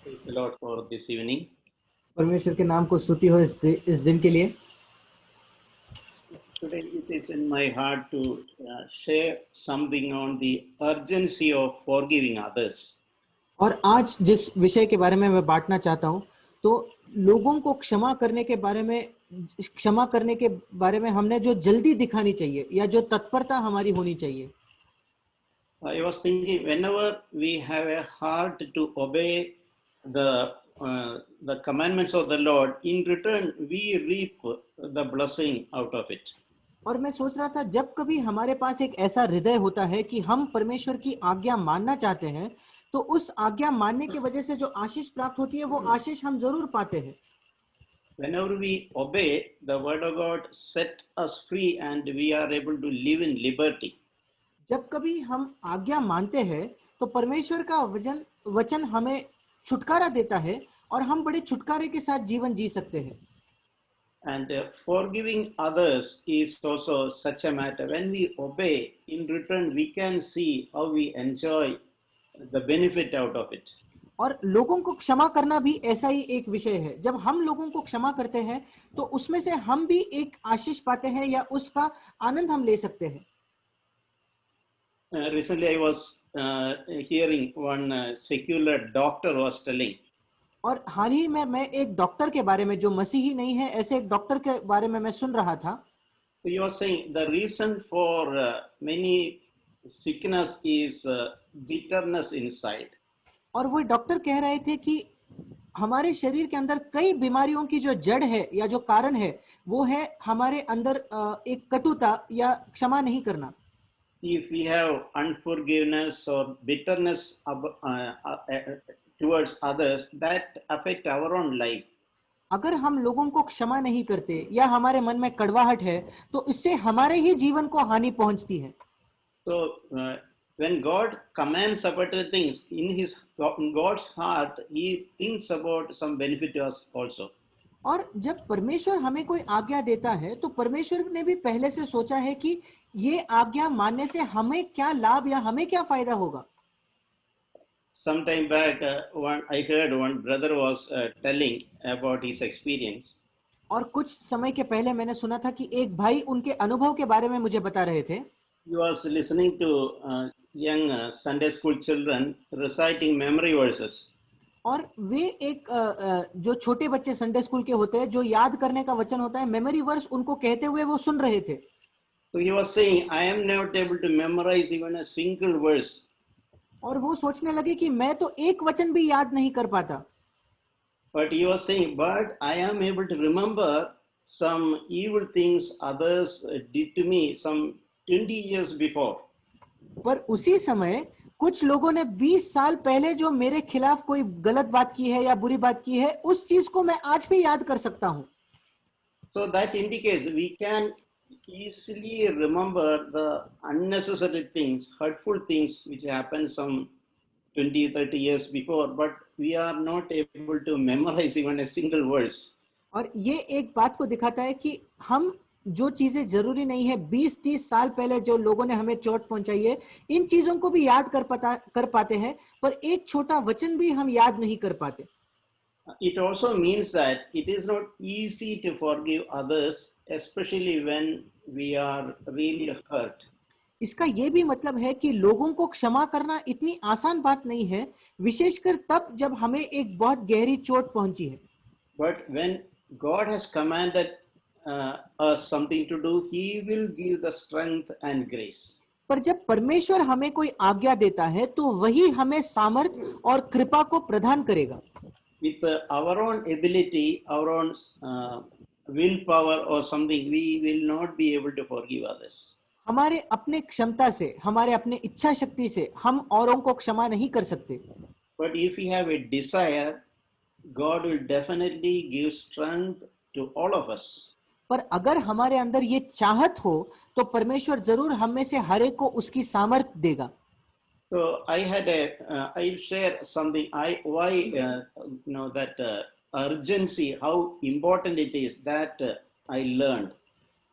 Praise the Lord for this evening. परमेश्वर के नाम को स्तुति हो इस दिन के लिए। Today it is in my heart to share something on the urgency of forgiving others. और आज जिस विषय के बारे में मैं बांटना चाहता हूं, तो लोगों को क्षमा करने के बारे में हमने जो जल्दी दिखानी चाहिए या जो तत्परता हमारी होनी चाहिए। I was thinking, whenever we have a heart to obey the commandments of the Lord, in return we reap the blessing out of it. और मैं सोच रहा था, जब कभी हमारे पास एक ऐसा हृदय होता है कि हम परमेश्वर की आज्ञा मानना चाहते हैं, तो उस आज्ञा मानने की वजह से जो आशीष प्राप्त होती है, वो आशीष हम जरूर पाते हैं। Whenever we obey, the word of God set us free and we are able to live in liberty. जब कभी हम आज्ञा मानते हैं, तो परमेश्वर का वचन हमें छुटकारा देता है और हम बड़े छुटकारे के साथ जीवन जी सकते हैं। And forgiving others is also such a matter. When we obey, in return we can see how we enjoy the benefit out of it. और लोगों को क्षमा करना भी ऐसा ही एक विषय है। जब हम लोगों को क्षमा करते हैं, तो उसमें से हम भी एक आशीष पाते हैं या उसका आनंद हम ले सकते हैं। Recently I was hearing one secular doctor was telling. और हाल ही में मैं एक डॉक्टर के बारे में, जो मसीही नहीं है, ऐसे एक डॉक्टर के बारे में मैं सुन रहा था। So he was saying the reason for many sickness is bitterness inside. और वो डॉक्टर कह रहे थे कि हमारे शरीर के अंदर कई बीमारियों की जो जड़ है या जो कारण है, वो है हमारे अंदर एक कटुता या क्षमा नहीं करना। If we have unforgiveness or bitterness towards others, that affect our own life. अगर हम लोगों को क्षमा नहीं करते या हमारे मन में कड़वाहट है, तो इससे हमारे ही जीवन को हानि पहुंचती है। So when God commands certain things in God's heart, He thinks about some benefit to us also. और जब परमेश्वर हमें कोई आज्ञा देता है, तो परमेश्वर ने भी पहले से सोचा है कि ये आज्ञा मानने से हमें क्या लाभ या हमें क्या फायदा होगा। Some time back, I heard one brother was telling about his experience. और कुछ समय के पहले मैंने सुना था कि एक भाई उनके अनुभव के बारे में मुझे बता रहे थे। He was listening to young Sunday school children reciting memory verses. और वे एक जो छोटे बच्चे संडे स्कूल के होते हैं, जो याद करने का वचन होता है, मेमोरी वर्स उनको कहते हुए वो सुन रहे थे। So he was saying, I am not able to memorize even a single verse. और वो सोचने लगे कि मैं तो एक वचन भी याद नहीं कर पाता। But he was saying, but I am able to remember some evil things others did to me some 20 years before. पर उसी समय कुछ लोगों ने 20 साल पहले जो मेरे खिलाफ कोई गलत बात की है या बुरी बात की है, उस चीज को मैं आज भी याद कर सकता हूं। So that indicates we can easily remember the unnecessary things, hurtful things which happened some 20, 30 years before, but we are not able to memorize even a single verse. और ये एक बात को दिखाता है कि हम जो चीजें जरूरी नहीं है 20-30 साल पहले जो लोगों ने हमें चोट पहुंचाई है, इन चीजों को भी याद कर पाते हैं, पर एक छोटा वचन भी हम याद नहीं कर पाते। It also means that it is not easy to forgive others, especially when we are really hurt. इसका ये भी मतलब है कि लोगों को क्षमा करना इतनी आसान बात नहीं है, विशेषकर तब जब हमें एक बहुत गहरी चोट पहुंची है। But when God has commanded us something to do, He will give the strength and grace. पर जब परमेश्वर हमें कोई आज्ञा देता है, तो वही हमें सामर्थ्य और कृपा को प्रदान करेगा। With our own ability, our own willpower or something, we will not be able to forgive others. हमारे अपने क्षमता से, हमारे अपने इच्छा शक्ति से हम औरों को क्षमा नहीं कर सकते। But if we have a desire, God will definitely give strength to all of us. पर अगर हमारे अंदर ये चाहत हो, तो परमेश्वर जरूर हम में से हर एक को उसकी सामर्थ्य देगा। So I'll share something. That urgency, how important it is, that I learned.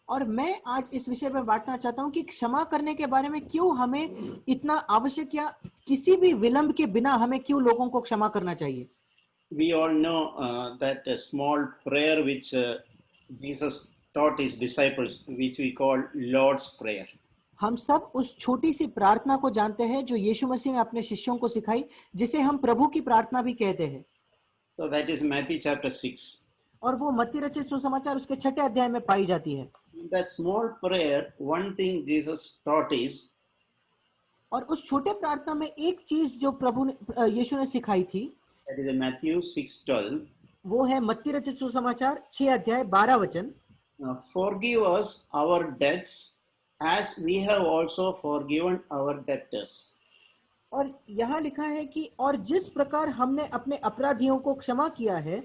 और मैं आज इस विषय में बांटना चाहता हूं कि क्षमा करने के बारे में क्यों हमें इतना आवश्यक या किसी भी विलंब के बिना हमें क्यों लोगों को क्षमा करना चाहिए। we all know that a small prayer which Jesus taught his disciples, which we call Lord's Prayer. हम सब उस छोटी सी प्रार्थना को जानते हैं जो यीशु मसीह ने अपने शिष्यों को सिखाई, जिसे हम प्रभु की प्रार्थना भी कहते हैं। So that is Matthew chapter 6. और वो मत्ती रचित सुसमाचार उसके 6 अध्याय में पाई जाती है। In that small prayer, one thing Jesus taught is, और उस छोटे प्रार्थना में एक चीज जो यीशु ने सिखाई थी, that is in Matthew 6:12. वो है मत्ती रचित सुसमाचार 6 अध्याय 12 वचन। Forgive us our debts as we have also forgiven our debtors. और यहाँ लिखा है कि और जिस प्रकार हमने अपने अपराधियों को क्षमा किया है,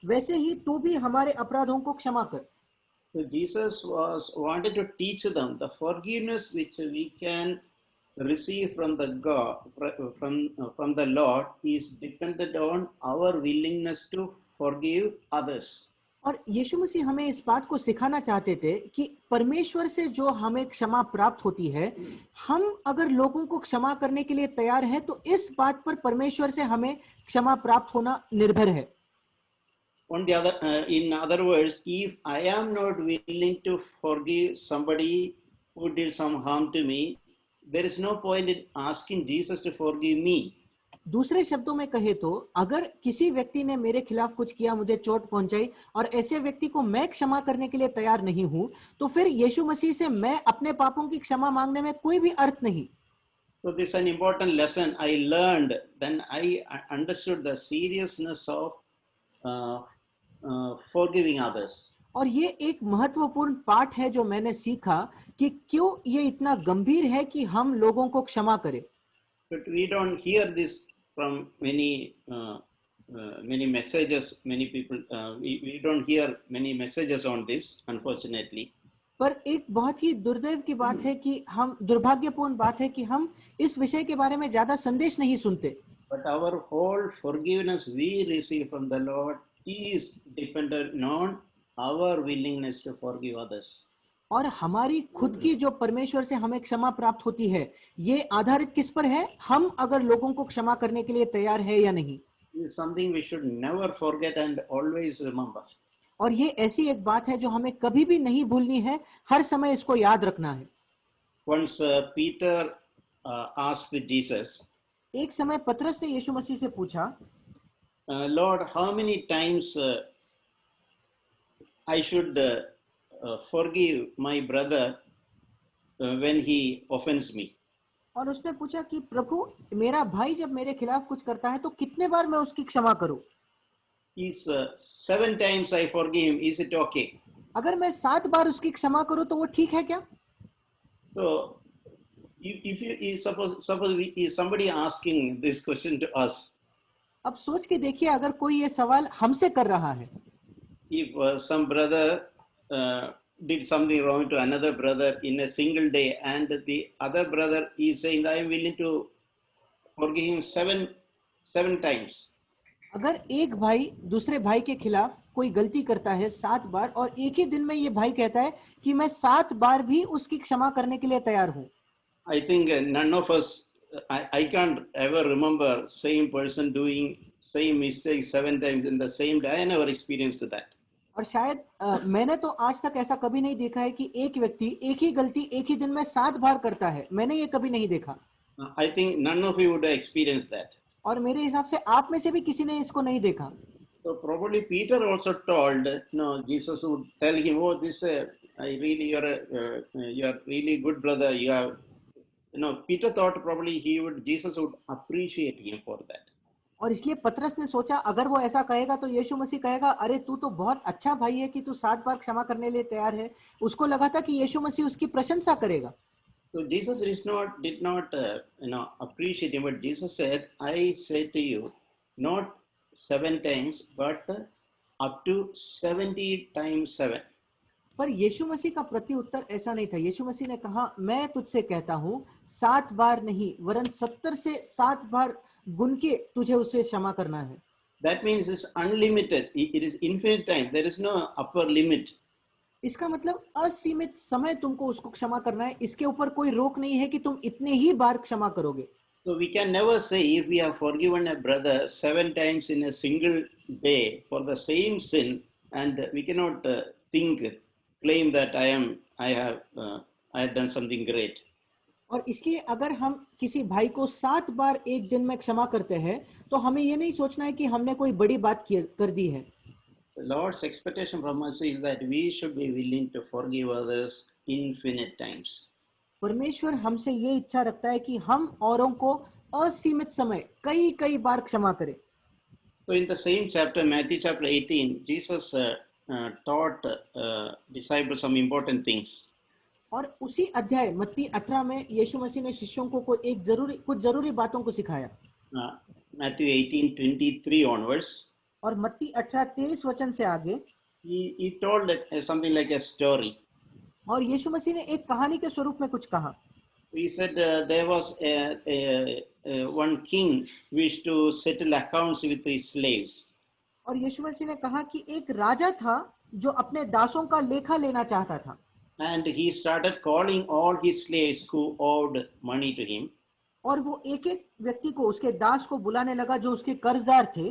वैसे ही तू भी हमारे अपराधों को क्षमा कर। So Jesus wanted to teach them the forgiveness which we can receive from the from the Lord is dependent on our willingness to forgive others. और यीशु मसीह हमें इस बात को सिखाना चाहते थे कि परमेश्वर से जो हमें क्षमा प्राप्त होती है, हम अगर लोगों को क्षमा करने के लिए तैयार हैं, तो इस बात पर परमेश्वर से हमें क्षमा प्राप्त होना निर्भर है। On the other, in other words, if I am not willing to forgive somebody who did some harm to me, there is no point in asking Jesus to forgive me. दूसरे शब्दों में कहे तो अगर किसी व्यक्ति ने मेरे खिलाफ कुछ किया, मुझे चोट पहुंचाई, और ऐसे व्यक्ति को मैं क्षमा करने के लिए तैयार नहीं हूं, तो फिर यीशु मसीह से मैं अपने पापों की क्षमा मांगने में कोई भी अर्थ नहीं। So this is an important lesson I learned. Then I understood the seriousness of forgiving others. और ये एक महत्वपूर्ण पाठ है जो मैंने सीखा कि क्यों ये इतना गंभीर है कि हम लोगों को क्षमा करें। But we don't hear this from many messages. Many people we don't hear many messages on this, unfortunately. पर एक बहुत ही दुर्दैव की बात है कि हम दुर्भाग्यपूर्ण बात है कि हम इस विषय के बारे में ज्यादा संदेश नहीं सुनते। But our whole forgiveness we receive from the Lord is dependent on our willingness to forgive others. और हमारी खुद की जो परमेश्वर से हमें क्षमा प्राप्त होती है, ये आधारित किस पर है? हम अगर लोगों को क्षमा करने के लिए तैयार है या नहीं। This is something we should never forget and always remember. और ये ऐसी एक बात है जो हमें कभी भी नहीं भूलनी है, हर समय इसको याद रखना है। Once Peter asked Jesus, एक समय पतरस ने यीशु मसीह से पूछा, Lord, how many times I should forgive my brother when he offends me? और उसने पूछा कि प्रभु, मेरा भाई जब मेरे खिलाफ कुछ करता है तो कितने बार मैं उसकी क्षमा करूं? Is 7 times I forgive him, is it okay? अगर मैं 7 बार उसकी क्षमा करूं तो वो ठीक है क्या? So if somebody asking this question to us, अब सोच के देखिए, अगर कोई ये सवाल हमसे कर रहा है, if some brother did something wrong to another brother in a single day, and the other brother is saying, I am willing to forgive him seven times. अगर एक भाई दूसरे भाई के खिलाफ कोई गलती करता है 7 बार, और एक ही दिन में ये भाई कहता है कि मैं 7 बार भी उसकी क्षमा करने के लिए तैयार हूं, I think none of us, I can't ever remember same person doing same mistake 7 times in the same day. I never experienced that. और शायद मैंने तो आज तक ऐसा कभी नहीं देखा है कि एक व्यक्ति एक ही गलती एक ही दिन में 7 बार करता है। मैंने ये कभी नहीं देखा। I think none of you would have experienced that. और मेरे हिसाब से आप में से भी किसी ने इसको नहीं देखा। So probably Peter also told, no, Jesus would tell him, oh, this, you're really good brother. Peter thought probably Jesus would appreciate him for that. और इसलिए पतरस ने सोचा, अगर वो ऐसा कहेगा तो यीशु मसीह कहेगा, अरे तू तो बहुत अच्छा भाई है कि तू 7 बार क्षमा करने के लिए तैयार है। उसको लगा था कि यीशु मसीह उसकी प्रशंसा करेगा। So Jesus did not appreciate him, but Jesus said, I say to you, not 7 times, but up to 70 times 7. पर यीशु मसीह का प्रति उत्तर ऐसा नहीं था। यीशु मसीह ने कहा, मैं तुझसे कहता हूं 7 बार नहीं, वरन 70 से 7 बार गुन के तुझे उसे क्षमा करना है। That means it's unlimited. It is infinite time. There is no upper limit. इसका मतलब असीमित समय तुमको उसको क्षमा करना है। इसके ऊपर कोई रोक नहीं है कि तुम इतने ही बार क्षमा करोगे। So we can never say if we have forgiven a brother 7 times in a single day for the same sin, and we cannot claim that I have done something great. और इसलिए अगर हम किसी भाई को 7 बार एक दिन में क्षमा करते हैं तो हमें ये नहीं सोचना है कि हमने कोई बड़ी बात कर दी है। The Lord's expectation from us is that we should be willing to forgive others infinite times. परमेश्वर हमसे ये इच्छा रखता है कि हम औरों को असीमित समय कई कई बार क्षमा करें। So in the same chapter, Matthew chapter 18, Jesus taught disciples some important things. और उसी अध्याय मत्ती 18 में यीशु मसीह ने शिष्यों को कुछ जरूरी बातों को सिखाया। Matthew 18:23 onwards. और मत्ती 18:23 वचन से आगे He told something like a story. और यीशु मसीह ने एक कहानी के स्वरूप में कुछ कहा। He said there was one king wished to settle accounts with his slaves. और यीशु मसीह ने कहा कि एक राजा था जो अपने दासों का लेखा लेना चाहता था। And he started calling all his slaves who owed money to him. और वो एक एक व्यक्ति को, उसके दास को बुलाने लगा जो उसके कर्जदार थे।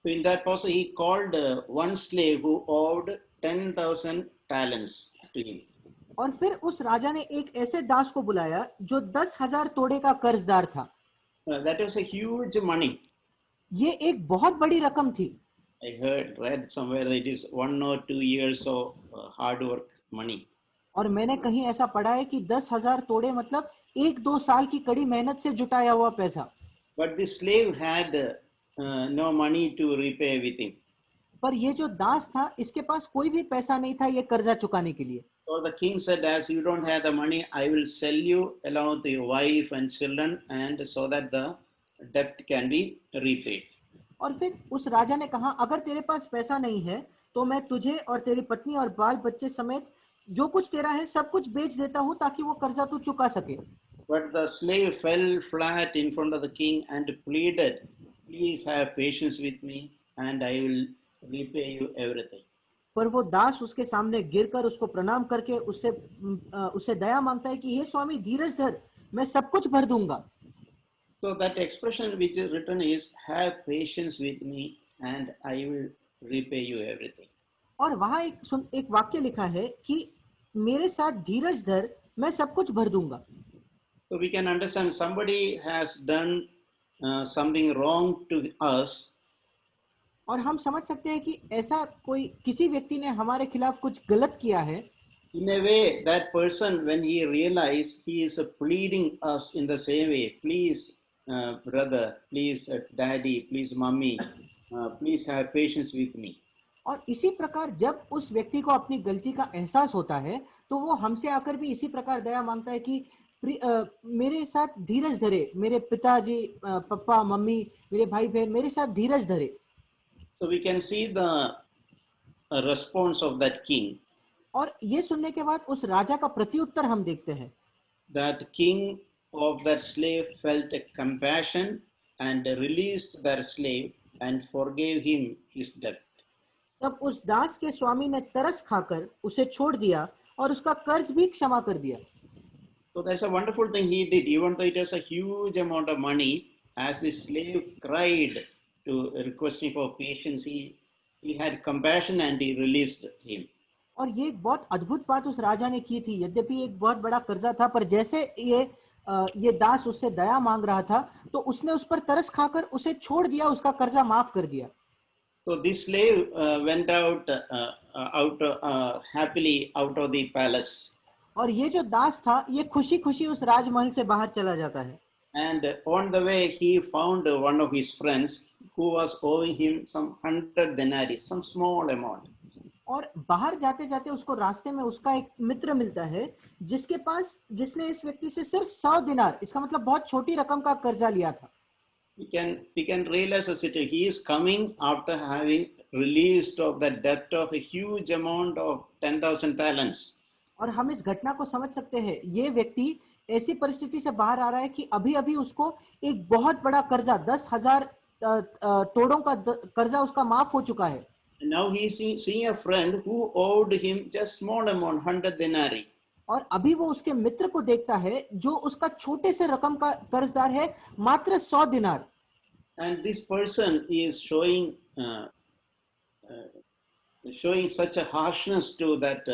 So in that process, he called one slave who owed 10,000 talents to him. और फिर उस राजा ने एक ऐसे दास को बुलाया जो 10,000 तोड़े का कर्जदार था। That was a huge money. ये एक बहुत बड़ी रकम थी। I read somewhere that it is 1 or 2 years of hard work money. और मैंने कहीं ऐसा पढ़ा है कि 10,000 तोड़े मतलब 1-2 साल की कड़ी मेहनत से जुटाया हुआ पैसा। But the slave had no money to repay with him. पर ये जो दास था इसके पास कोई भी पैसा नहीं था ये कर्जा चुकाने के लिए। So the king said, as you don't have the money, I will sell you along with your wife and children, and so that the debt can be repaid. और फिर उस राजा ने कहा अगर तेरे पास पैसा नहीं है तो मैं तुझे और तेरी पत्नी और बाल बच्चे समेत जो कुछ तेरा है सब कुछ बेच देता हूँ ताकि वो कर्जा तू चुका सके। But the slave fell flat in front of the king and pleaded, please have patience with me and I will repay you everything. पर वो दास उसके सामने गिरकर उसको प्रणाम करके उससे दया मांगता है कि हे स्वामी धीरज धर, मैं सब कुछ भर दूंगा। So that expression which is written is, have patience with me and I will repay you everything. और वहां एक वाक्य लिखा है कि मेरे साथ धीरज धर, मैं सब कुछ भर दूंगा। So we can understand somebody has done something wrong to us. और हम समझ सकते हैं कि ऐसा कोई किसी व्यक्ति ने हमारे खिलाफ कुछ गलत किया है। In a way, that person, when he realized, he is pleading us in the same way. Please, brother, please, daddy, please, mommy, please have patience with me. और इसी प्रकार जब उस व्यक्ति को अपनी गलती का एहसास होता है तो वो हमसे आकर भी इसी प्रकार दया मांगता है कि मेरे साथ धीरज धरे, मेरे पिताजी, पापा, मम्मी, मेरे भाई बहन मेरे साथ धीरज धरे। So we can see the response of that king. और ये सुनने के बाद उस राजा का प्रत्युत्तर हम देखते हैं। That king of that slave felt a compassion and released that slave and forgave him his debt. तब उस दास के स्वामी ने तरस खाकर उसे छोड़ दिया और उसका कर्ज भी क्षमा कर दिया। So that's a wonderful thing he did, even though it was a huge amount of money. As the slave cried to requesting for patience, he had compassion and he released him. और ये एक बहुत अद्भुत बात उस राजा ने की थी। यद्यपि एक बहुत बड़ा कर्जा था पर जैसे ये दास उससे दया मांग रहा था तो उसने उस पर तरस खाकर उसे छोड़ दिया, उसका कर्जा माफ कर दिया। So this slave went out happily out of the palace. और ये जो दास था ये खुशी खुशी उस राजमहल से बाहर चला जाता है। And on the way he found one of his friends who was owing him some 100 denarii, some small amount. और बाहर जाते जाते उसको रास्ते में उसका एक मित्र मिलता है जिसने इस व्यक्ति से सिर्फ 100 दिनार, इसका मतलब बहुत छोटी रकम का कर्जा लिया था। We can realize the situation. He is coming after having released of the debt of a huge amount of 10,000 talents. और हम इस घटना को समझ सकते हैं। ये व्यक्ति ऐसी परिस्थिति से बाहर आ रहा है कि अभी अभी उसको एक बहुत बड़ा कर्जा 10,000 तोड़ों का कर्जा उसका माफ हो चुका है। Now he is seeing a friend who owed him just small amount, 100 denarii. और अभी वो उसके मित्र को देखता है जो उसका छोटे से रकम का कर्जदार है, मात्र 100 दिनार। And this person is showing such a harshness to that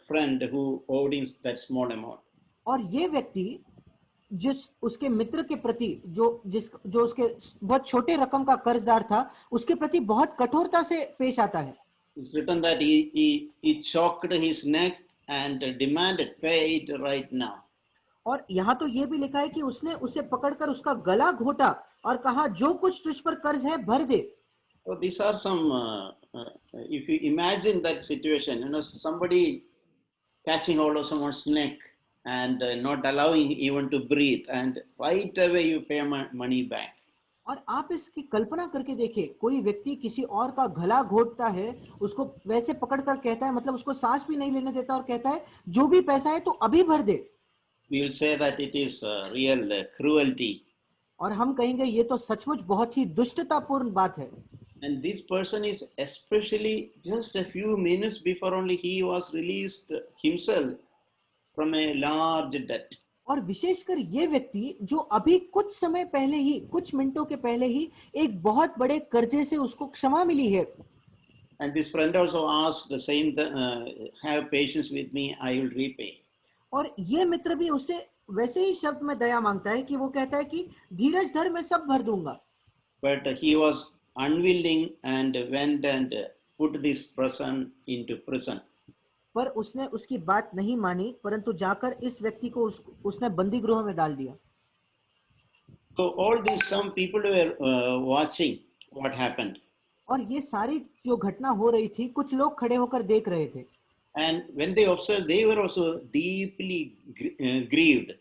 friend who owed him that small amount. और ये व्यक्ति जिस उसके मित्र के प्रति जो उसके बहुत छोटे रकम का कर्जदार था, उसके प्रति बहुत कठोरता से पेश आता है। It's written that he choked his neck and demanded, pay it right now. और यहाँ तो ये भी लिखा है कि उसने उसे पकड़कर उसका गला घोटा और कहा, जो कुछ तुझ पर कर्ज है भर दे। So these are some, if you imagine that situation, somebody catching hold of someone's neck and not allowing even to breathe, and right away you pay money back. और आप इसकी कल्पना करके देखिए, कोई व्यक्ति किसी और का गला घोटता है, उसको वैसे पकड़कर कहता है, मतलब उसको सांस भी नहीं लेने देता और कहता है, जो भी पैसा है तो अभी भर दे। We will say that it is real cruelty. और हम कहेंगे ये तो सचमुच बहुत ही दुष्टतापूर्ण बात है। And this person is especially just a few minutes before only he was released himself from a large debt. और विशेषकर ये व्यक्ति जो अभी कुछ समय पहले ही, कुछ मिनटों के पहले ही एक बहुत बड़े कर्जे से उसको क्षमा मिली है। And this friend also asked the same, have patience with me, I will repay. और ये मित्र भी उससे वैसे ही शब्द में दया मांगता है कि वो कहता है कि धीरज धर, मैं सब भर दूंगा। But he was unwilling and went and put this person into prison. पर उसने उसकी बात नहीं मानी, परंतु जाकर इस व्यक्ति को उसने बंदी गृह में डाल दिया। So all these, some people were watching what happened. और ये सारी जो घटना हो रही थी, कुछ लोग खड़े होकर देख रहे थे। And when they observed, they were also deeply grieved.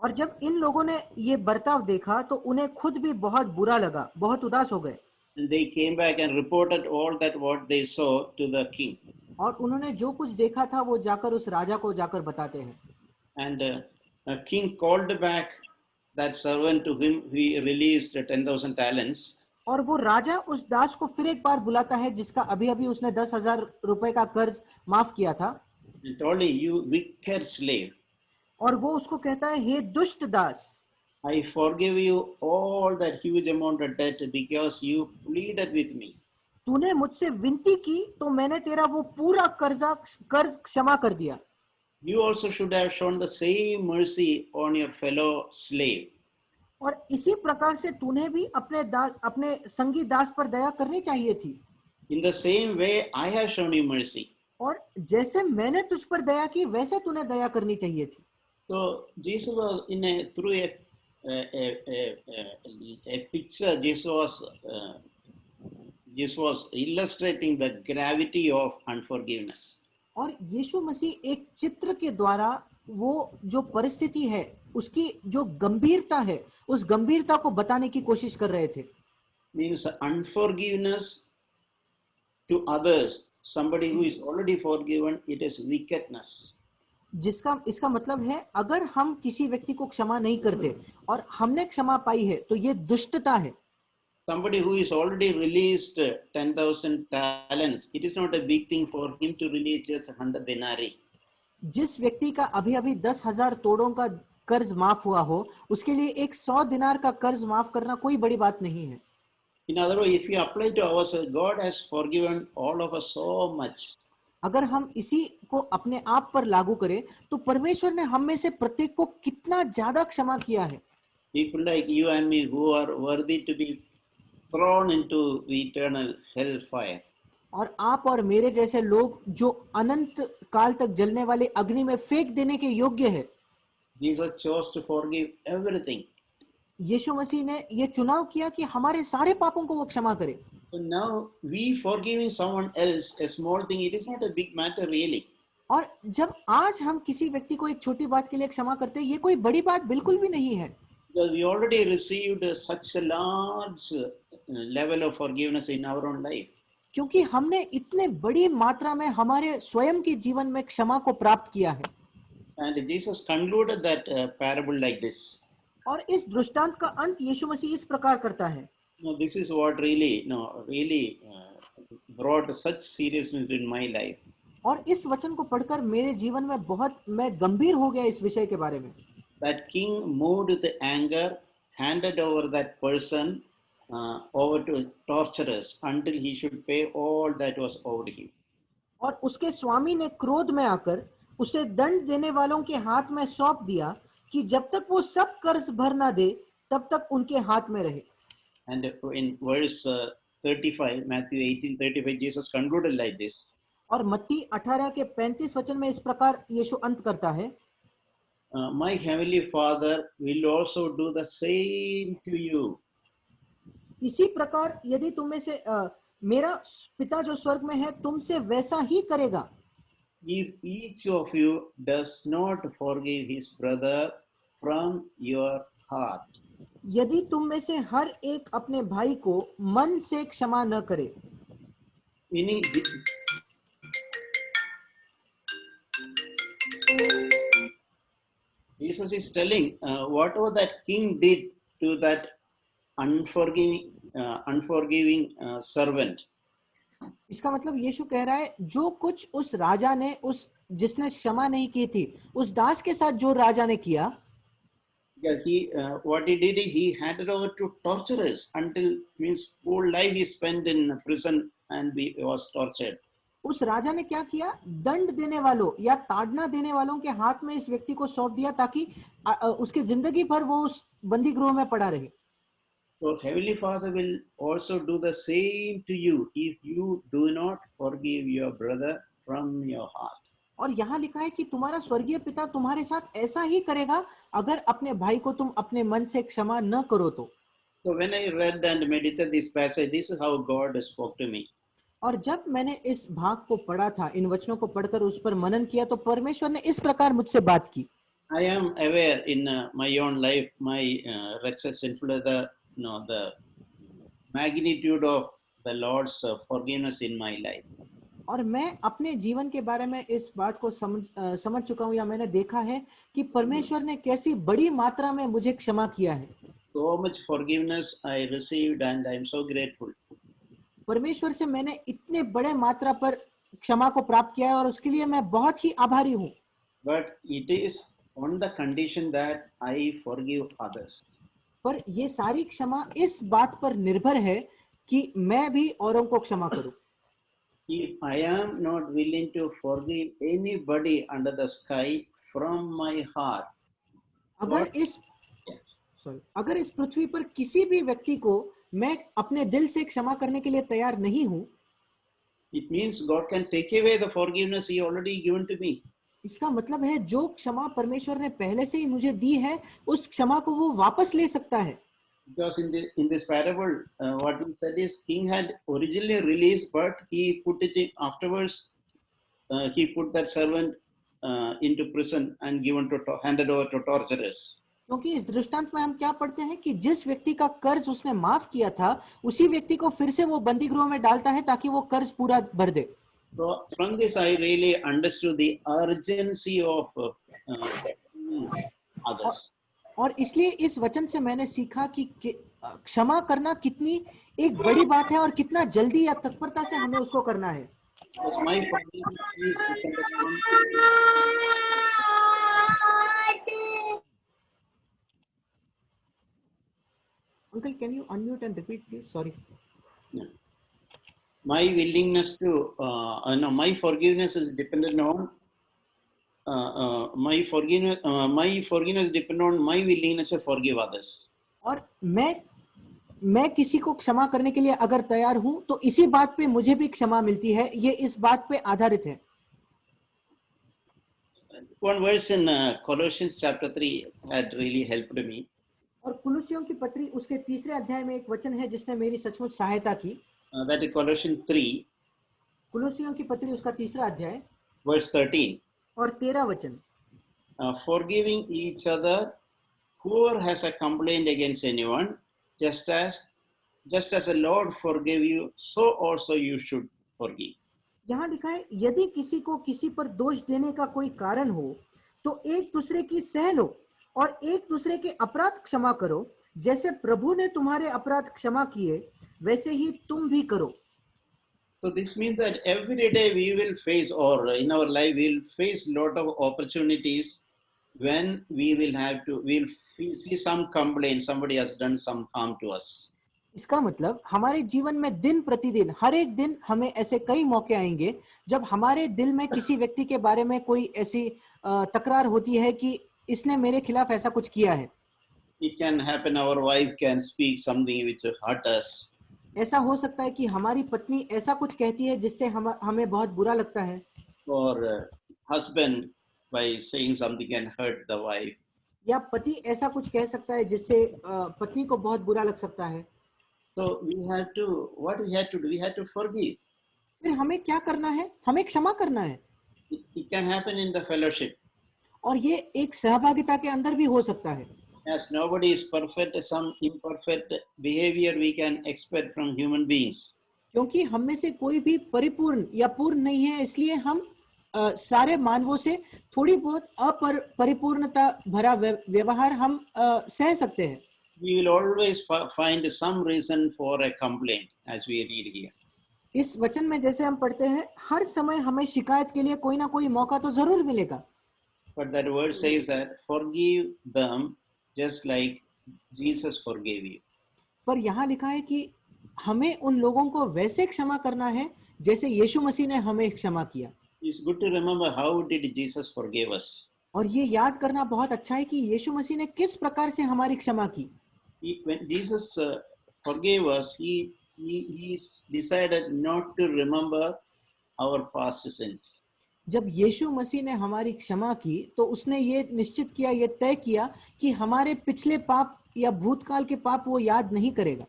और जब इन लोगों ने ये बर्ताव देखा तो उन्हें खुद भी बहुत बुरा लगा, बहुत उदास हो गए। And they came back and reported all that what they saw to the king. और उन्होंने जो कुछ देखा था वो जाकर उस राजा को जाकर बताते हैं। And a king called back that servant to him he released 10,000 talents. और वो राजा उस दास को फिर एक बार बुलाता है जिसका अभी अभी उसने 10,000 रुपए का कर्ज माफ किया था। And told him, you wicked slave, और वो उसको कहता है, हे दुष्ट दास, I forgive you all that huge amount of debt because you pleaded with me. तूने मुझसे विनती की तो मैंने तेरा वो पूरा कर्ज क्षमा कर दिया। You also should have shown the same mercy on your fellow slave. और इसी प्रकार से तूने भी अपने संगी दास पर दया करनी चाहिए थी। In the same way, I have shown you mercy. और जैसे मैंने तुझ पर दया की, वैसे तूने दया करनी चाहिए थी। So Jesus was through a picture. Jesus was illustrating the gravity of unforgiveness. और यीशु मसीह एक चित्र के द्वारा वो जो परिस्थिति है, उसकी जो गंभीरता है, उस गंभीरता को बताने की कोशिश कर रहे थे। Means unforgiveness to others, somebody who is already forgiven, it is wickedness. इसका मतलब है, अगर हम किसी व्यक्ति को क्षमा नहीं करते और हमने क्षमा पाई है तो ये दुष्टता है। Somebody who is already released 10,000 talents, it is not a big thing for him to release just 100 denarii. जिस व्यक्ति का अभी अभी 10,000 तोड़ों का कर्ज माफ हुआ हो, उसके लिए एक 100 दिनार का कर्ज माफ करना कोई बड़ी बात नहीं है। In other words, if you apply to ourselves, God has forgiven all of us so much. अगर हम इसी को अपने आप पर लागू करें तो परमेश्वर ने हम में से प्रत्येक को कितना ज्यादा क्षमा किया है। People like you and me who are worthy to be thrown into the eternal hellfire. और आप और मेरे जैसे लोग जो अनंत काल तक जलने वाले अग्नि में फेंक देने के योग्य है। Jesus chose to forgive everything. यीशु मसीह ने ये चुनाव किया कि हमारे सारे पापों को वो क्षमा करे। So now we forgiving someone else, a small thing, it is not a big matter really. और जब आज हम किसी व्यक्ति को एक छोटी बात के लिए क्षमा करते हैं, ये कोई बड़ी बात बिल्कुल भी नहीं है। Because we already received such a large level of forgiveness in our own life. क्योंकि हमने इतने बड़ी मात्रा में हमारे स्वयं के जीवन में क्षमा को प्राप्त किया है। And Jesus concluded that parable like this. और इस दृष्टांत का अंत यीशु मसीह इस प्रकार करता है। No, this is what really brought such seriousness in my life. और इस वचन को पढ़कर मेरे जीवन में बहुत मैं गंभीर हो गया इस विषय के बारे में। That king moved with anger, handed over that person over to torturers until he should pay all that was owed him. और उसके स्वामी ने क्रोध में आकर उसे दंड देने वालों के हाथ में सौंप दिया कि जब तक वो सब कर्ज भर ना दे तब तक उनके हाथ में रहे। And in verse 35, Matthew 18:35, Jesus concluded like this. और मत्ती 18 के 35 वचन में इस प्रकार यीशु अंत करता है, My heavenly Father will also do the same to you. इसी प्रकार यदि तुम में से मेरा पिता जो स्वर्ग में है तुमसे वैसा ही करेगा, If each of you does not forgive his brother from your heart. यदि तुम में से हर एक अपने भाई को मन से क्षमा न करे। Meaning, Jesus is telling whatever that king did to that unforgiving servant. इसका मतलब यीशु कह रहा है जो कुछ उस राजा ने उस जिसने क्षमा नहीं की थी उस दास के साथ जो राजा ने किया, What he did is he handed over to torturers until means whole life he spent in prison and he was tortured. उस राजा ने क्या किया, दंड देने वालों या ताड़ना देने वालों के हाथ में इस व्यक्ति को सौंप दिया ताकि उसकी जिंदगी भर वो उस बंदी गृह में पड़ा रहे। So Heavenly Father will also do the same to you if you do not forgive your brother from your heart. और यहाँ लिखा है कि तुम्हारा स्वर्गीय पिता तुम्हारे साथ ऐसा ही करेगा अगर अपने भाई को तुम अपने मन से क्षमा न करो तो। So when I read and meditated this passage, this is how God spoke to me. और जब मैंने इस भाग को पढ़ा था, इन वचनों को पढ़कर उस पर मनन किया तो परमेश्वर ने इस प्रकार मुझसे बात की। I am aware in my own life, my wretched sinful, the magnitude of the Lord's forgiveness in my life. और मैं अपने जीवन के बारे में इस बात को समझ चुका हूँ या मैंने देखा है कि परमेश्वर ने कैसी बड़ी मात्रा में मुझे क्षमा किया है। So much forgiveness I received and I am so grateful. परमेश्वर से मैंने इतने बड़े मात्रा पर क्षमा को प्राप्त किया है और उसके लिए मैं बहुत ही आभारी हूँ। But it is on the condition that I forgive others. पर ये सारी क्षमा इस बात पर निर्भर है कि मैं भी औरों को क्षमा करूं। If I am not willing to forgive anybody under the sky from my heart, अगर इस पृथ्वी पर किसी भी व्यक्ति को मैं अपने दिल से क्षमा करने के लिए तैयार नहीं हूं, it means God can take away the forgiveness He already given to me. इसका मतलब है जो क्षमा परमेश्वर ने पहले से ही मुझे दी है उस क्षमा को वो वापस ले सकता है। Because in this parable, what we said is king had originally released, but he put it in afterwards. He put that servant into prison and handed over to torturers. क्योंकि इस दृष्टांत में हम क्या पढ़ते हैं कि जिस व्यक्ति का कर्ज उसने माफ किया था उसी व्यक्ति को फिर से वो बंदी गृह में डालता है ताकि वो कर्ज पूरा भर दे। So from this I really understood the urgency of others. और इसलिए इस वचन से मैंने सीखा कि क्षमा करना कितनी एक बड़ी बात है और कितना जल्दी या तत्परता से हमें उसको करना है। Uncle, can you unmute and repeat, please? Sorry. Yeah. My willingness to, my forgiveness is dependent on my forgiveness depend on my willingness to forgive others. और मैं किसी को क्षमा करने के लिए अगर तैयार हूं तो इसी बात पे मुझे भी क्षमा मिलती है, ये इस बात पे आधारित है। One verse in Colossians chapter 3 had really helped me. और कुलुसियों की पत्री उसके 3 अध्याय में एक वचन है जिसने मेरी सचमुच सहायता की। That is Colossians 3. कुलुसियों की पत्री उसका 3 अध्याय verse 13. और 13 वचन। Forgiving each other, whoever has a complaint against anyone, just as the Lord forgave you, so also you should forgive. यहाँ लिखा है यदि किसी को किसी पर दोष देने का कोई कारण हो तो एक दूसरे की सह लो और एक दूसरे के अपराध क्षमा करो, जैसे प्रभु ने तुम्हारे अपराध क्षमा किए वैसे ही तुम भी करो। So this means that every day we will face, or in our life we will face lot of opportunities when we'll see some complaint, somebody has done some harm to us. इसका मतलब हमारे जीवन में दिन प्रतिदिन हर एक दिन हमें ऐसे कई मौके आएंगे जब हमारे दिल में किसी व्यक्ति के बारे में कोई ऐसी तकरार होती है कि इसने मेरे खिलाफ ऐसा कुछ किया है. It can happen, our wife can speak something which hurt us, ऐसा हो सकता है कि हमारी पत्नी ऐसा कुछ कहती है जिससे हमें बहुत बुरा लगता है, or husband by saying something can hurt the wife. या पति ऐसा कुछ कह सकता है जिससे पत्नी को बहुत बुरा लग सकता है. So what we have to do, we have to forgive. फिर हमें क्या करना है? हमें क्षमा करना है. It can happen in the fellowship. और ये एक सहभागिता के अंदर भी हो सकता है. As nobody is perfect, some imperfect behavior we can expect from human beings. क्योंकि हम में से कोई भी परिपूर्ण या पूर्ण नहीं है, इसलिए हम सारे मानवों से थोड़ी बहुत परिपूर्णता भरा व्यवहार हम सह सकते हैं. We will always find some reason for a complaint, as we read here. इस वचन में जैसे हम पढ़ते हैं, हर समय हमें शिकायत के लिए कोई ना कोई मौका तो जरूर मिलेगा. But that word says that forgive them just like Jesus forgave you. पर यहाँ लिखा है कि हमें उन लोगों को वैसे क्षमा करना है जैसे यीशु मसीह ने हमें क्षमा किया. It's good to remember how did Jesus forgive us. और ये याद करना बहुत अच्छा है कि यीशु मसीह ने किस प्रकार से हमारी क्षमा की. When Jesus forgave us, he decided not to remember our past sins. जब यीशु मसीह ने हमारी क्षमा की तो उसने ये निश्चित किया, ये तय किया कि हमारे पिछले पाप या भूतकाल के पाप वो याद नहीं करेगा.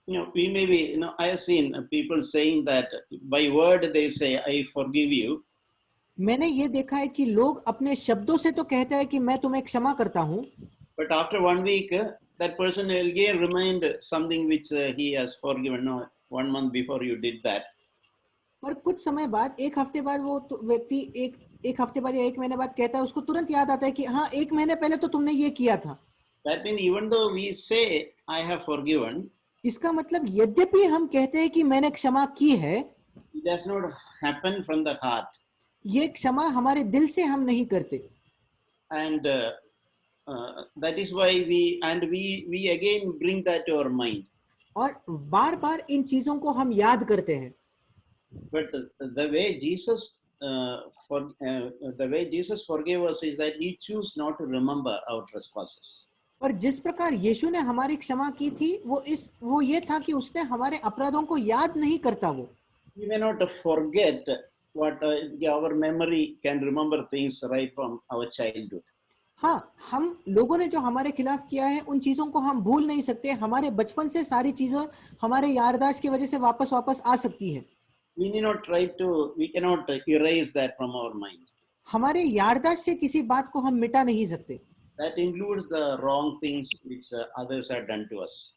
We may be, I have seen people saying that by word they say, I forgive you. मैंने ये देखा है कि लोग अपने शब्दों से तो कहते हैं कि मैं तुम्हें क्षमा करता हूँ. But after 1 week, that person will again remind something which he has forgiven. No, 1 month before you did that. पर कुछ समय बाद, एक हफ्ते बाद वो व्यक्ति एक हफ्ते बाद या एक महीने बाद कहता है, उसको तुरंत याद आता है कि हाँ, 1 महीने पहले तो तुमने ये किया था. That means even though we say I have forgiven, इसका मतलब यद्यपि हम कहते हैं कि मैंने क्षमा की है, it does not happen from the heart. ये क्षमा हमारे दिल से हम नहीं करते. And that is why we again bring that to our mind. और बार बार इन चीजों को हम याद करते हैं. But the way Jesus forgave us is that he chose not to remember our trespasses. पर जिस प्रकार यीशु ने हमारी क्षमा की थी, वो ये था कि उसने हमारे अपराधों को याद नहीं करता. वो We may not forget what our memory can remember things right from our childhood. हाँ, हम लोगों ने जो हमारे खिलाफ किया है उन चीजों को हम भूल नहीं सकते. हमारे बचपन से सारी चीजें हमारे याददाश्त की वजह से वापस आ सकती है. We cannot erase that from our mind. हमारे याददाश्त से किसी बात को हम मिटा नहीं सकते. That includes the wrong things which others have done to us.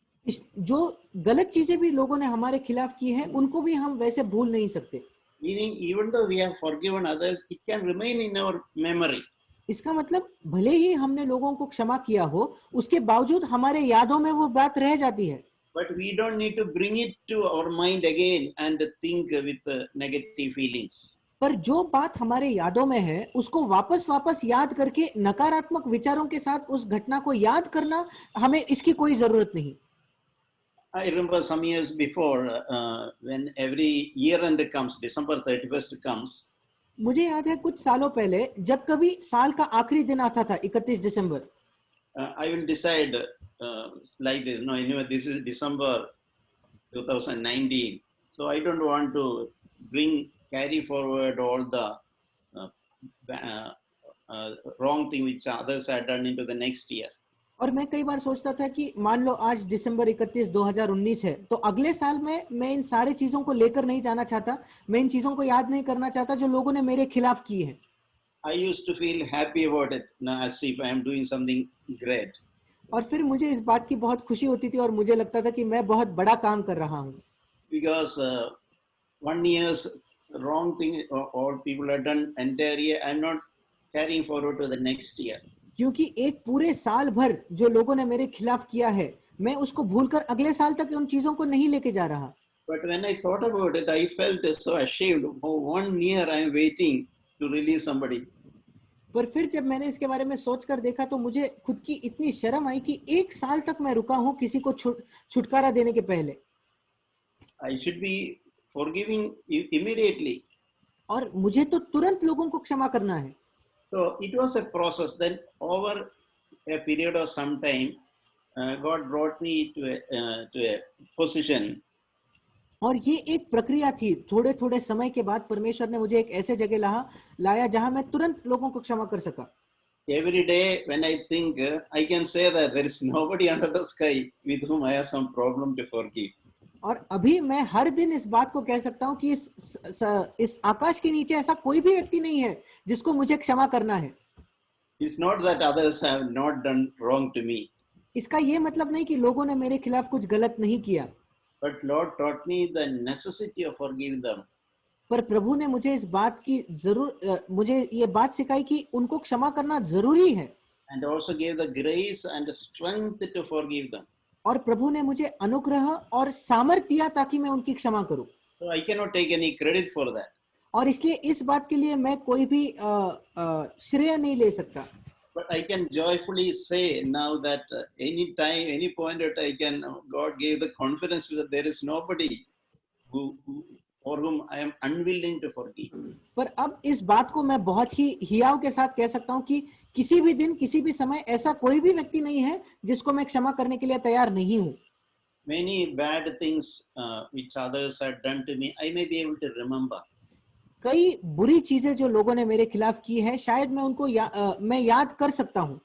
जो गलत चीजें भी लोगों ने हमारे खिलाफ की हैं, उनको भी हम वैसे भूल नहीं सकते. Meaning, even though we have forgiven others, it can remain in our memory. इसका मतलब भले ही हमने लोगों को क्षमा किया हो, उसके बावजूद हमारे यादों में वो बात रह जाती है. But we don't need to bring it to our mind again and think with negative feelings. पर जो बात हमारे यादों में है, उसको वापस याद करके नकारात्मक विचारों के साथ उस घटना को याद करना, हमें इसकी कोई जरूरत नहीं. I remember some years before, when every year end comes, December 31st comes. मुझे याद है कुछ सालों पहले जब कभी साल का आखिरी दिन आता था, 31 दिसंबर. I will decide like this. No, anyway, this is December 2019. So I don't want to carry forward all the wrong thing which others had done into the next year. और मैं कई बार सोचता था कि मान लो आज दिसंबर 31 2019 है, तो अगले साल में मैं इन सारी चीजों को लेकर नहीं जाना चाहता. मैं इन चीजों को याद नहीं करना चाहता जो लोगों ने मेरे खिलाफ की है. I used to feel happy about it, as if I am doing something great. और फिर मुझे इस बात की बहुत खुशी होती थी और मुझे लगता था कि मैं बहुत बड़ा काम कर रहा हूँ. Because 1 year's wrong thing or people have done entire year, I am not carrying forward to the next year. क्योंकि एक पूरे साल भर जो लोगों ने मेरे खिलाफ किया है, मैं उसको भूलकर अगले साल तक उन चीजों को नहीं लेके जा रहा. But when I thought about it, I felt so ashamed. For 1 year I am waiting to release somebody. पर फिर जब मैंने इसके बारे में सोचकर देखा तो मुझे खुद की इतनी शर्म आई कि 1 साल तक मैं रुका हूं किसी को छुटकारा देने के पहले, I should be forgiving immediately. और मुझे तो तुरंत लोगों को क्षमा करना है. So it was a process. Then over a period of some time, God brought me to a position. और ये एक प्रक्रिया थी. थोड़े थोड़े समय के बाद परमेश्वर ने मुझे एक ऐसे जगह लाया जहां मैं तुरंत लोगों को क्षमा कर सका. Every day when I think, I can say that there is nobody under the sky with whom I have some problem to forgive. और अभी मैं हर दिन इस बात को कह सकता हूं कि इस आकाश के नीचे ऐसा कोई भी व्यक्ति नहीं है जिसको मुझे क्षमा करना है. It's not that others have not done wrong to me, इसका ये मतलब नहीं कि लोगों ने मेरे खिलाफ कुछ गलत नहीं किया, but Lord taught me the necessity of forgiving them. पर प्रभु ने मुझे इस बात की मुझे ये बात सिखाई कि उनको क्षमा करना जरूरी है. And also gave the grace and strength to forgive them. और प्रभु ने मुझे अनुग्रह और सामर्थ दिया ताकि मैं उनकी क्षमा करूं. So I cannot take any credit for that. और इसलिए इस बात के लिए मैं कोई भी श्रेय नहीं ले सकता. But I can joyfully say now that any time, any point that I can, God gave the confidence that there is nobody for whom I am unwilling to forgive. पर अब इस बात को मैं बहुत ही हियाव के साथ कह सकता हूं कि किसी भी दिन किसी भी समय ऐसा कोई भी व्यक्ति नहीं है जिसको मैं क्षमा करने के लिए तैयार नहीं हूं. Many bad things which others had done to me, I may be able to remember. कई बुरी चीजें जो लोगों ने मेरे खिलाफ की है शायद मैं उनको मैं याद कर सकता हूं.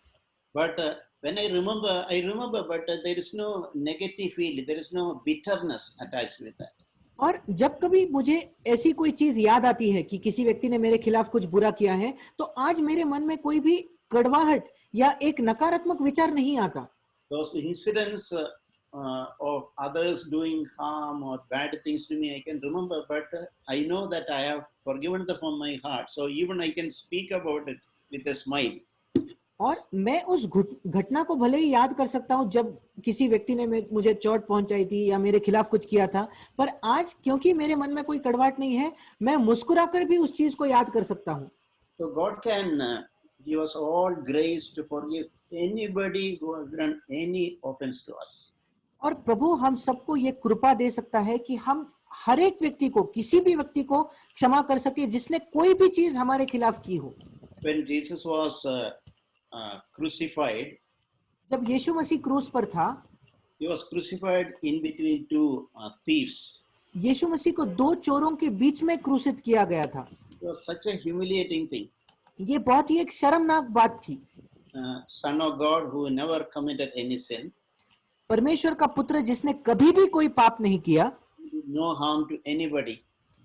But when I remember, but there is no negative feel, there is no bitterness attached with that. और जब कभी मुझे ऐसी कोई चीज याद आती है कि किसी व्यक्ति ने मेरे खिलाफ कुछ बुरा किया है तो आज मेरे मन में कोई भी कड़वाहट या एक नकारात्मक विचार नहीं आता. Those incidents of others doing harm or bad things to me, I can remember, but I know that I have forgiven them from my heart. So even I can speak about it with a smile. और मैं उस घटना को भले ही याद कर सकता हूं जब किसी व्यक्ति ने मुझे चोट पहुंचाई थी या मेरे खिलाफ कुछ किया था, पर आज क्योंकि मेरे मन में कोई कड़वाहट नहीं है मैं मुस्कुराकर भी उस चीज को याद कर सकता हूं. So God can give us all grace to forgive anybody who has done any offense to us. और प्रभु हम सबको ये कृपा दे सकता है कि हम हर एक व्यक्ति को, किसी भी व्यक्ति को क्षमा कर सके जिसने कोई भी चीज हमारे खिलाफ की हो. When Jesus was crucified, जब यीशु मसीह क्रूस पर था, he was crucified in between two thieves. यीशु मसीह को दो चोरों के बीच में क्रूसित किया गया था. It was such a humiliating thing. ये बहुत ही एक शर्मनाक बात थी. Son of God who never committed any sin, परमेश्वर का पुत्र जिसने कभी भी कोई पाप नहीं किया, did no harm to anybody.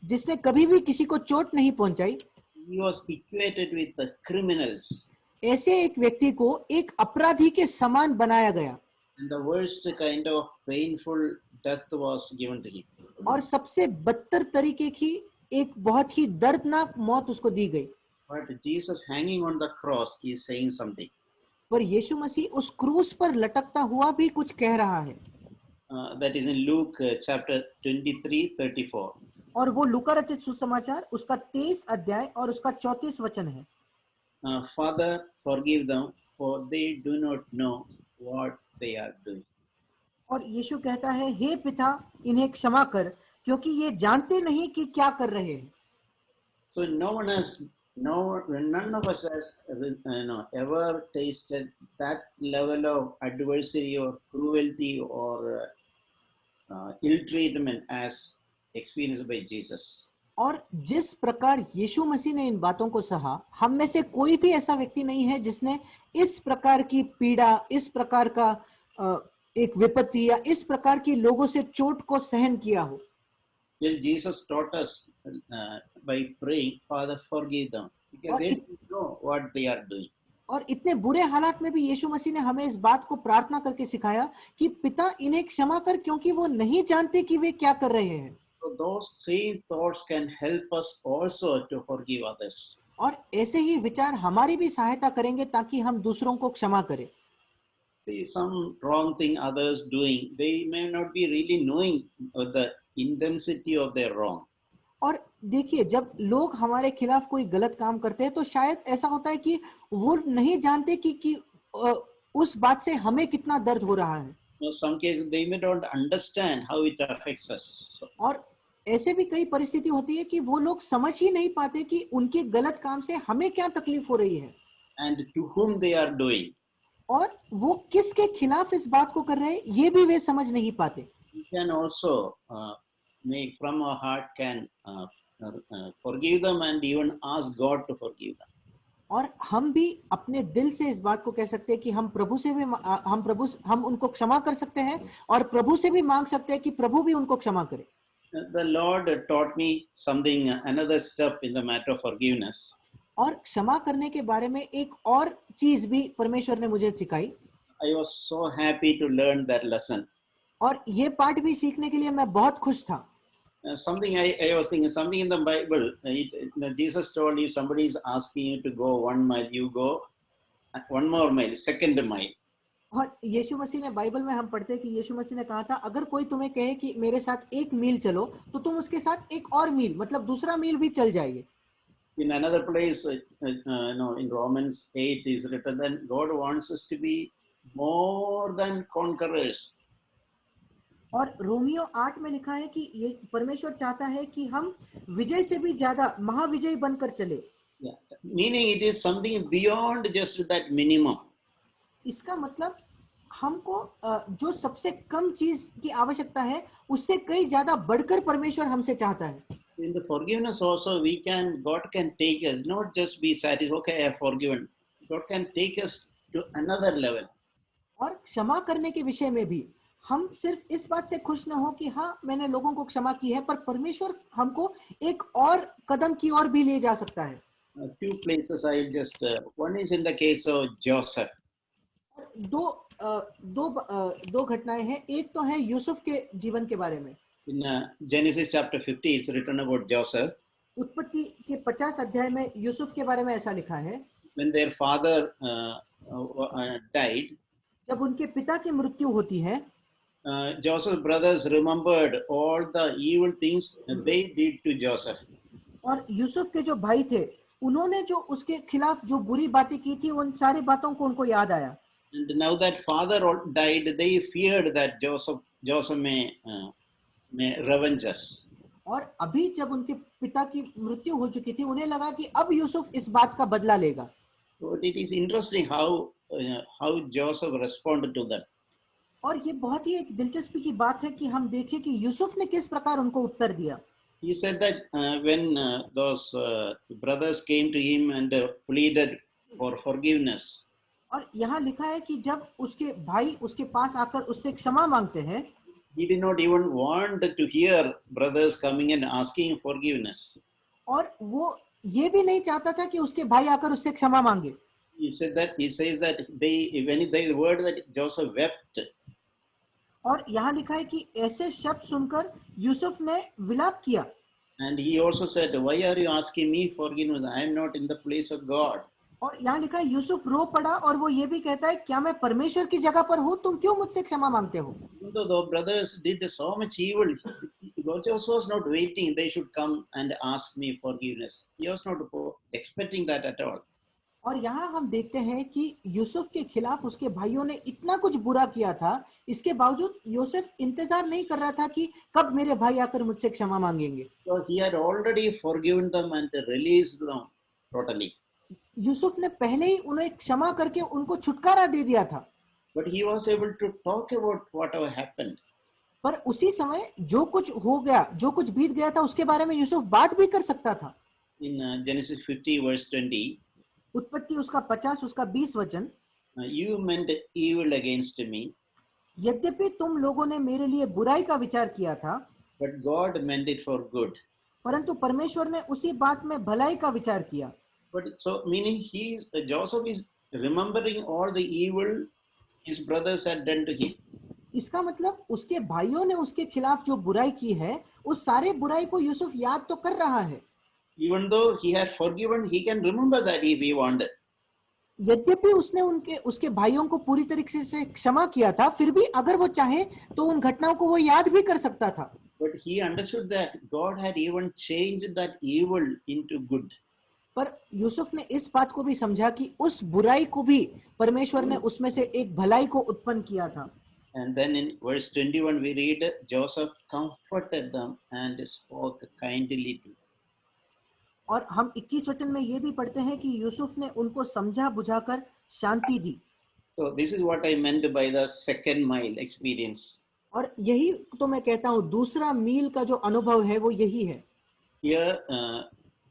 जिसने कभी भी किसी को चोट नहीं पहुंचाई, He was equated with the criminals. ऐसे एक व्यक्ति को एक अपराधी के समान बनाया गया. And the worst kind of painful death was given to him. और सबसे बदतर तरीके की एक बहुत ही दर्दनाक मौत उसको दी गई. But Jesus hanging on the cross is saying something. पर यीशु मसीह उस क्रूस पर लटकता हुआ भी कुछ कह रहा है. That is in Luke chapter 23:34. और वो लूका रचित सुसमाचार उसका 23 अध्याय और उसका 34 वचन है. Father, forgive them, for they do not know what they are doing. और यीशु कहता है, हे पिता इन्हें क्षमा कर क्योंकि ये जानते नहीं कि क्या कर रहे हैं. So none of us has ever tasted that level of adversity or cruelty or ill treatment as experienced by Jesus. और जिस प्रकार यीशु मसीह ने इन बातों को सहा, हम में से कोई भी ऐसा व्यक्ति नहीं है जिसने इस प्रकार की पीड़ा, इस प्रकार का एक विपत्ति या इस प्रकार की लोगों से चोट को सहन किया हो. Well, Jesus taught us by praying, Father, forgive them, because they don't know what they are doing. और इतने बुरे हालात में भी यीशु मसीह ने हमें इस बात को प्रार्थना करके सिखाया कि पिता इन्हें क्षमा कर क्योंकि वो नहीं जानते कि वे क्या कर रहे हैं. So those same thoughts can help us also to forgive others. और ऐसे ही विचार हमारी भी सहायता करेंगे ताकि हम दूसरों को क्षमा करें. See, some wrong thing others doing, they may not be really knowing the intensity of their wrong. और देखिए, जब लोग हमारे खिलाफ कोई गलत काम करते हैं तो शायद ऐसा होता है कि वो नहीं जानते कि उस बात से हमें कितना दर्द हो रहा है, In some cases, they may not understand how it affects us. So, और ऐसे भी कई परिस्थिति होती है कि वो लोग समझ ही नहीं पाते कि उनके गलत काम से हमें क्या तकलीफ हो रही है and to whom they are doing. और वो किसके खिलाफ इस बात को कर रहे हैं ये भी वे समझ नहीं पाते। We can also make from our heart can forgive them and even ask God to forgive them. और हम भी अपने दिल से इस बात को कह सकते हैं कि हम प्रभु से भी हम उनको क्षमा कर सकते हैं और प्रभु से भी मांग सकते हैं कि प्रभु भी उनको क्षमा करे। The Lord taught me something, another step in the matter of forgiveness. और क्षमा करने के बारे में एक और चीज भी परमेश्वर ने मुझे सिखाई, I was so happy to learn that lesson. और ये पाठ भी सीखने के लिए मैं बहुत खुश था। Something I was thinking, something in the Bible, Jesus told you somebody is asking you to go 1 mile, you go 1 more mile, second mile. और यीशु मसीह ने, बाइबल में हम पढ़ते हैं कि यीशु मसीह ने कहा था, अगर कोई तुम्हें कहे कि मेरे साथ 1 मील चलो तो तुम उसके साथ 1 और मील, मतलब दूसरा मील भी चल जाएंगे। In another place, in Romans 8 is written that God wants us to be more than conquerors. और रोमियो 8 में लिखा है कि ये परमेश्वर चाहता है कि हम विजय से भी ज्यादा महाविजयी बनकर चले। Yeah. Meaning it is something beyond just that minimum. इसका मतलब हमको जो सबसे कम चीज की आवश्यकता है उससे कई ज्यादा बढ़कर परमेश्वर हमसे चाहता है। In the forgiveness also, God can take us, not just be satisfied, okay, I have forgiven. God can take us to another level. और क्षमा करने के विषय में भी हम सिर्फ इस बात से खुश न हो कि हाँ मैंने लोगों को क्षमा की है, पर परमेश्वर हमको एक और कदम की ओर भी ले जा सकता है। A few places I just, one is in the case of Joseph. दो घटनाएं हैं। एक तो है यूसुफ के जीवन के बारे में। In Genesis chapter 50, it's written about Joseph. उत्पत्ति के 50 अध्याय में यूसुफ के बारे में ऐसा लिखा है, When their father died, जब उनके पिता की मृत्यु होती है, Joseph's brothers remembered all the evil things they did to Joseph. और यूसुफ के जो भाई थे उन्होंने जो उसके खिलाफ जो बुरी बातें की थी उन सारी बातों को उनको याद आया। And now that father died, they feared that Joseph may revenge us. और अभी जब उनके पिता की मृत्यु हो चुकी थी उन्हें लगा कि अब यूसुफ इस बात का बदला लेगा। So it is interesting how Joseph responded to them. और ये बहुत ही एक दिलचस्पी की बात है कि हम देखें कि यूसुफ ने किस प्रकार उनको उत्तर दिया। He said that when those brothers came to him and pleaded for forgiveness, और यहाँ लिखा है कि जब उसके भाई उसके पास आकर उससे क्षमा मांगते हैं, he did not even want to hear brothers coming and asking forgiveness. और वो ये भी नहीं चाहता था कि उसके भाई आकर उससे क्षमा मांगे। He says that when they word that Joseph wept. और यहाँ लिखा है कि ऐसे शब्द सुनकर यूसुफ ने विलाप किया। And he also said, why are you asking me forgiveness? I am not in the place of God. और यहाँ लिखा है यूसुफ रो पड़ा और वो ये भी कहता है, क्या मैं परमेश्वर की जगह पर हूँ, तुम क्यों मुझसे क्षमा मांगते हो? Even though the brothers did so much evil, Joseph was not waiting they should come and ask me forgiveness. He was not expecting that at all. और यहाँ हम देखते हैं कि यूसुफ के खिलाफ उसके भाइयों ने इतना कुछ बुरा किया था, इसके बावजूद यूसुफ इंतजार नहीं कर रहा था कि कब मेरे भाई आकर मुझसे क्षमा मांगेंगे। So he had already forgiven them and released them totally. Yusuf ने पहले ही उन्हें क्षमा करके उनको छुटकारा दे दिया था। But he was able to talk about whatever happened. पर उसी समय जो कुछ हो गया, जो कुछ बीत गया था, उसके बारे में यूसुफ बात भी कर सकता था। In Genesis 50 verse 20, उत्पत्ति उसका 50 उसका 20 वचन, you meant evil against me, यद्यपि तुम लोगों ने मेरे लिए बुराई का विचार किया था, but God meant it for good. परंतु परमेश्वर ने उसी बात में भलाई का विचार किया। But so meaning Joseph is remembering all the evil his brothers had done to him. इसका मतलब उसके भाइयों ने उसके खिलाफ जो बुराई की है, उस सारे बुराई को यूसुफ याद तो कर रहा है। Even though he had forgiven, he can remember that if he wanted. यद्यपि उसने उसके भाइयों को पूरी तरीके से क्षमा किया था, फिर भी अगर वो चाहे तो उन घटनाओं को वो याद भी कर सकता था। But he understood that God had even changed that evil into good. पर यूसुफ ने इस बात को भी समझा कि उस बुराई को भी परमेश्वर ने उसमें से एक भलाई को उत्पन्न किया था। And then in verse 21, we read Joseph comforted them and spoke kindly to them. और हम 21 वचन में ये भी पढ़ते हैं कि यूसुफ ने उनको समझा बुझाकर शांति दी। So, this is what I meant by the second mile experience. और यही तो मैं कहता हूं, दूसरा मील का जो अनुभव है वो यही है। Here,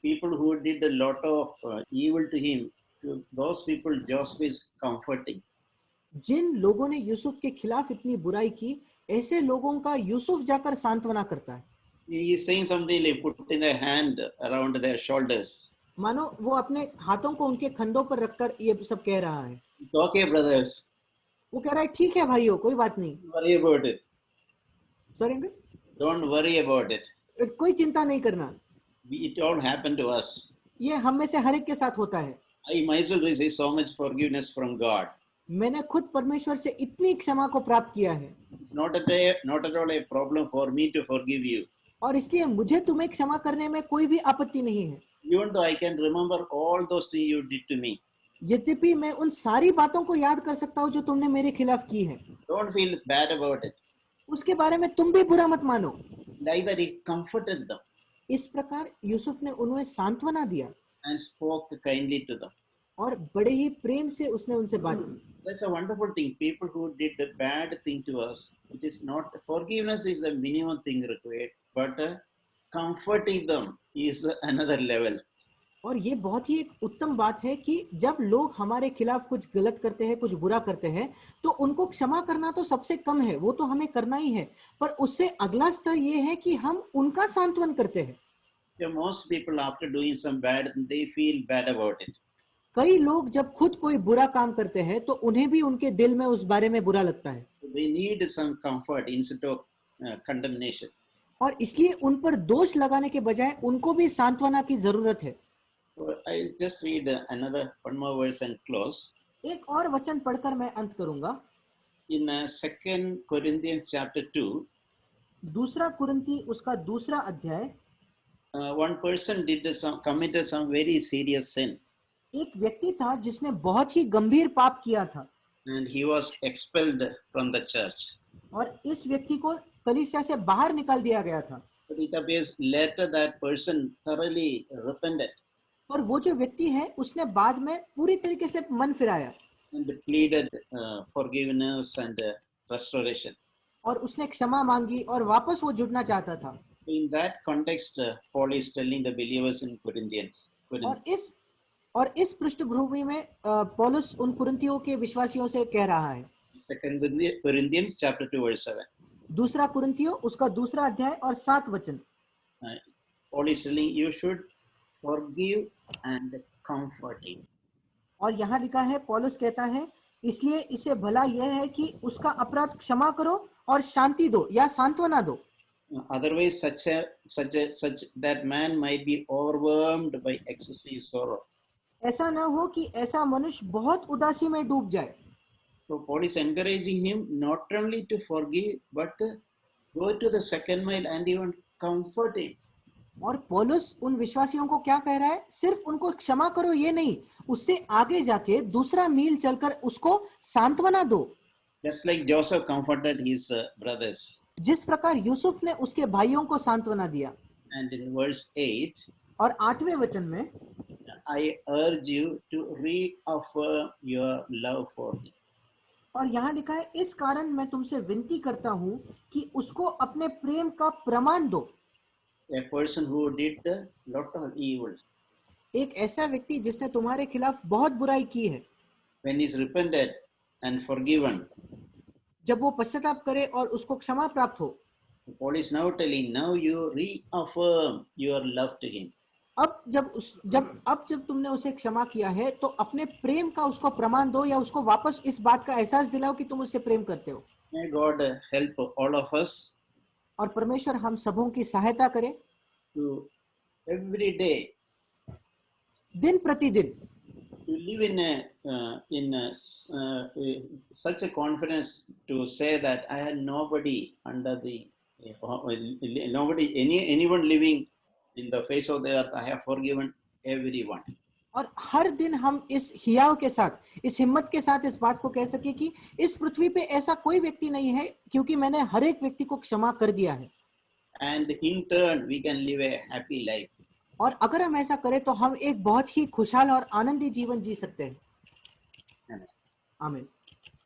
people who did a lot of evil to him, to those people, Joseph is comforting. जिन लोगों ने यूसुफ के खिलाफ इतनी बुराई की, ऐसे लोगों का यूसुफ जाकर सांत्वना करता है। He is saying something like putting their hand around their shoulders. मानो वो अपने हाथों को उनके कंधों पर रखकर ये सब कह रहा है। It's okay, brothers. वो कह रहा है ठीक है भाइयों, कोई बात नहीं। Don't worry about it. Sorry uncle, Don't worry about it. कोई चिंता नहीं करना, It all happened to us. ये हम में से हर एक के साथ होता है। I myself receive so much forgiveness from God. मैंने खुद परमेश्वर से इतनी क्षमा को प्राप्त किया है, It's not at all a problem for me to forgive you. और इसलिए मुझे तुम्हें क्षमा करने में कोई भी आपत्ति नहीं है। Even though I can remember all those things you did to me. यद्यपि मैं उन सारी बातों को याद कर सकता हूँ जो तुमने मेरे खिलाफ की है। Don't feel bad about it. उसके बारे में तुम भी बुरा मत मानो। Neither he comforted them इस प्रकार यूसुफ ने उन्हें सांत्वना दिया and spoke kindly to them. और बड़े ही प्रेम से उसने उनसे बात की। That's a wonderful thing. People who did a bad thing to us, it is not forgiveness is the minimum thing required, but comforting them is another level. और ये बहुत ही एक उत्तम बात है कि जब लोग हमारे खिलाफ कुछ गलत करते हैं, कुछ बुरा करते हैं, तो उनको क्षमा करना तो सबसे कम है, वो तो हमें करना ही है, पर उससे अगला स्तर ये है कि हम उनका सांत्वन करते हैं। Yeah, most people after doing some bad, they feel bad about it. कई लोग जब खुद कोई बुरा काम करते हैं तो उन्हें भी उनके दिल में उस बारे में बुरा लगता है, They need some comfort instead of condemnation. और इसलिए उन पर दोष लगाने के बजाय उनको भी सांत्वना की जरूरत है। So I'll just read one more verse and close. एक और वचन पढ़कर मैं अंत करूंगा। In 2 Corinthians chapter 2, दूसरा कुरिन्ती उसका दूसरा अध्याय। one person committed some very serious sin, एक व्यक्ति था जिसने बहुत ही गंभीर पाप किया था, and he was expelled from the church. और इस व्यक्ति को कलीसिया से बाहर निकाल दिया गया था। But it appears later that person thoroughly repented और वो जो व्यक्ति है उसने बाद में पूरी तरीके से मन फिराया and pleaded forgiveness and restoration. और उसने क्षमा मांगी और वापस वो जुड़ना चाहता था। So in that context, Paul is telling the believers in Corinthians. और इस पृष्ठभूमि में पौलुस उन कुरिन्थियों के विश्वासियों से कह रहा है। 2 Corinthians chapter 2 verse 7. दूसरा कुरिन्थियों उसका दूसरा अध्याय और 7 वचन। Paul is telling you should forgive and comfort him. और यहाँ लिखा है, पौलुस कहता है इसलिए इसे भला यह है कि उसका अपराध क्षमा करो और शांति दो या सांत्वना दो। Otherwise, such that man might be overwhelmed by excessive sorrow. ऐसा न हो कि ऐसा मनुष्य बहुत उदासी में डूब जाए। So Paul is encouraging him not only to forgive, but go to the second mile and even comfort him. और पौलुस उन विश्वासियों को क्या कह रहा है, सिर्फ उनको क्षमा करो ये नहीं, उससे आगे जाके दूसरा मील चलकर उसको सांत्वना दो। Just like Joseph comforted his brothers. जिस प्रकार यूसुफ ने उसके भाइयों को सांत्वना दिया। And in verse 8, और 8वें वचन में, I urge you to reaffirm your love for him. और यहाँ लिखा है इस कारण मैं तुमसे विनती करता हूँ कि उसको अपने प्रेम का प्रमाण दो। A person who did a lot of evil, एक ऐसा व्यक्ति जिसने तुम्हारे खिलाफ बहुत बुराई की है, when he is repented and forgiven, जब वो पश्चाताप करे और उसको क्षमा प्राप्त हो, Paul is now telling, now you reaffirm your love to him. अब जब तुमने उसे क्षमा किया है तो अपने प्रेम का उसको प्रमाण दो या उसको वापस इस बात का एहसास दिलाओ कि तुम उससे प्रेम करते हो। May God help all of us और परमेश्वर हम सबों की सहायता करे to every day दिन प्रतिदिन to live in such a confidence to say that I had nobody under the anyone living in the face of the earth, I have forgiven everyone. और हर दिन हम इस हियाव के साथ, इस हिम्मत के साथ इस बात को कह सके कि इस पृथ्वी पे ऐसा कोई व्यक्ति नहीं है, क्योंकि मैंने हर एक व्यक्ति को क्षमा कर दिया है। And in turn, we can live a happy life. और अगर हम ऐसा करें तो हम एक बहुत ही खुशहाल और आनंदी जीवन जी सकते हैं। Amen. आमीन।